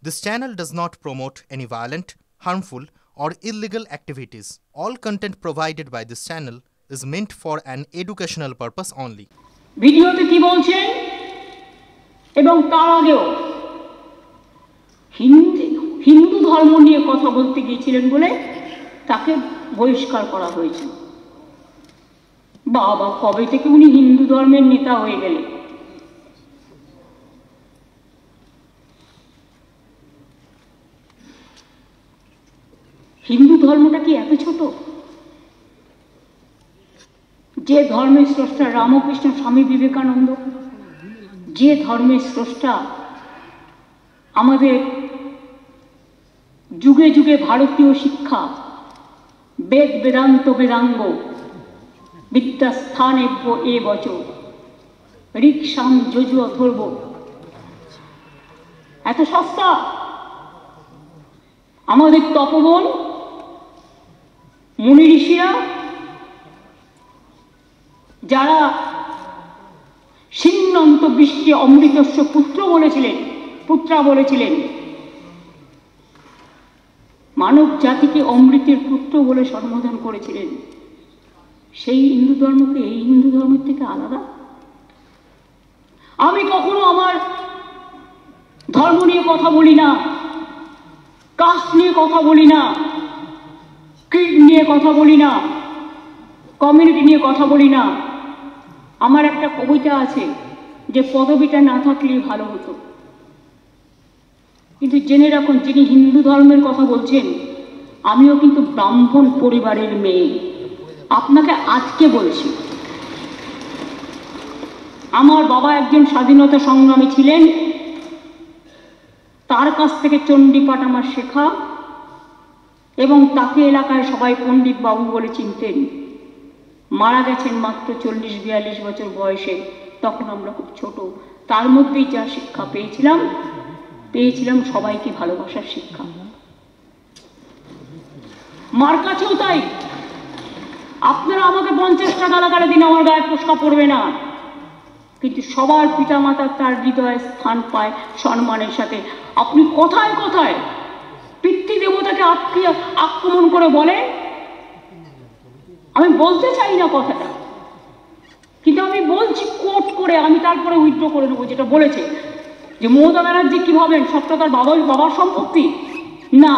This channel does not promote any violent, harmful, or illegal activities. All content provided by this channel is meant for an educational purpose only. ভিডিওতে কি বলছেন এবং তার আগেও হিন্দু ধর্ম নিয়ে কথা বলতে গিয়েছিলেন বলে তাকে বহিষ্কার করা হয়েছে। বাবা, কবে থেকে উনি হিন্দু ধর্মের নেতা হয়ে গেলেন? হিন্দু ধর্মটা কি এত ছোট? যে ধর্মের স্রষ্টা রামকৃষ্ণ, স্বামী বিবেকানন্দ, যে ধর্মের স্রষ্টা আমাদের যুগে যুগে ভারতীয় শিক্ষা, বেদ বেদান্ত বেদাঙ্গ বিদ্যাস্থানেভ্য এ বচ ঋক্সাম যজু অথর্ব, এত সস্তা আমাদের তপবন মুনি ঋষিরা, যারা সিন্নন্ত বৃষ্টি অমৃতস্য পুত্রা বলেছিলেন, মানব জাতিকে অমৃতের পুত্র বলে সম্বোধন করেছিলেন, সেই হিন্দু ধর্মকে এই হিন্দু ধর্মের থেকে আলাদা? আমি কখনো আমার ধর্ম নিয়ে কথা বলি না, কাস্ট নিয়ে কথা বলি না, ক্রিড নিয়ে কথা বলি না, কমিউনিটি নিয়ে কথা বলি না। আমার একটা কবিতা আছে যে পদবিটা না থাকলেই ভালো হতো। কিন্তু জেনে রাখুন, যিনি হিন্দু ধর্মের কথা বলছেন, আমিও কিন্তু ব্রাহ্মণ পরিবারের মেয়ে। আপনাকে আজকে বলছি, আমার বাবা একজন স্বাধীনতা সংগ্রামী ছিলেন, তার কাছ থেকে চণ্ডীপাঠ আমার শেখা, এবং তাকে এলাকায় সবাই পণ্ডিত বাবু বলে চিনতেন। মারা গেছেন মাত্র 40-42 বছর বয়সে, তখন আমরা খুব ছোট। তার মধ্যেই যা শিক্ষা পেয়েছিলাম সবাইকে ভালোবাসার শিক্ষা। মার কাছেও তাই। আপনারা আমাকে 50 টাকা লাগালে দিন আমার গায়ে ফোস্কা পড়বে না, কিন্তু সবার পিতামাতা তার হৃদয়ে স্থান পায় সম্মানের সাথে। আপনি কোথায় কোথায় পিতৃদেবতাকে আক্রমণ করে বলে, আমি বলতে চাই না কথাটা, কিন্তু আমি বলছি কোট করে, আমি তারপরে উইথড্র করে নেবো যেটা বলেছে যে মমতা ব্যানার্জি কি ভাবেন সবটা তার বাবার সম্পত্তি। না,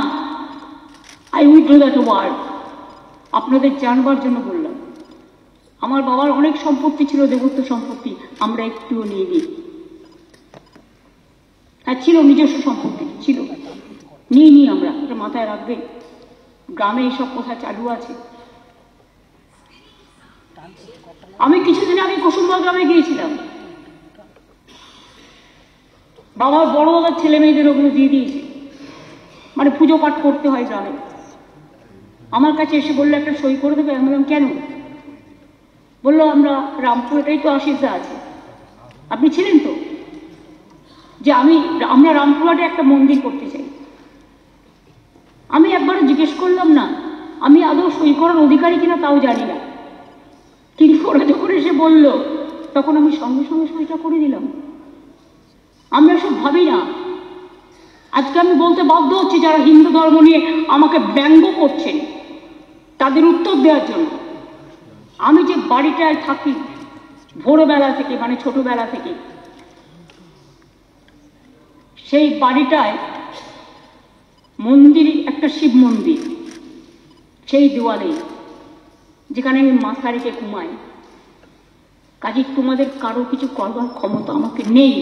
আই উইথড্র দ্যাট ওয়ার্ড। আপনাদের জানবার জন্য বললাম। আমার বাবার অনেক সম্পত্তি ছিল, দেবত্ব সম্পত্তি, আমরা একটুও নিয়ে নিই। হ্যাঁ, ছিল নিজস্ব সম্পত্তি, ছিল, নিই আমরা, এটা মাথায় রাখবে। গ্রামে এইসব কথা চালু আছে। আমি কিছুদিন আগে কুসুমবা গ্রামে গিয়েছিলাম, বাবার বড় দাদার ছেলে মেয়েদের ওগুলো দিয়ে দিয়েছি, মানে পুজো পাঠ করতে হয় গ্রামে। আমার কাছে এসে বললো একটা সই করে দেবে। আমি বললাম কেন? বললো আমরা রামপুর, এটাই তো আশীর্দা আছে, আপনি ছিলেন তো, যে আমরা রামপুরহাটে একটা মন্দির করতে চাই। আমি একবারও জিজ্ঞেস করলাম না আমি আদৌ সই করার অধিকারী কিনা, তাও জানি না, কিন্তু ওরা যখন এসে বললো তখন আমি সঙ্গে সঙ্গে সইটা করে দিলাম। আমরা সব ভাবি না। আজকে আমি বলতে বাধ্য হচ্ছি, যারা হিন্দু ধর্ম নিয়ে আমাকে ব্যঙ্গ করছেন তাদের উত্তর দেওয়ার জন্য। আমি যে বাড়িটায় থাকি ভোরবেলা থেকে, মানে ছোটবেলা থেকে, সেই বাড়িটায় মন্দির, একটা শিব মন্দির, সেই দেওয়ালে, যেখানে আমি মাথা রেখে ঘুমাই। কাজে তোমাদের কারো কিছু করবার ক্ষমতা আমাকে নেই।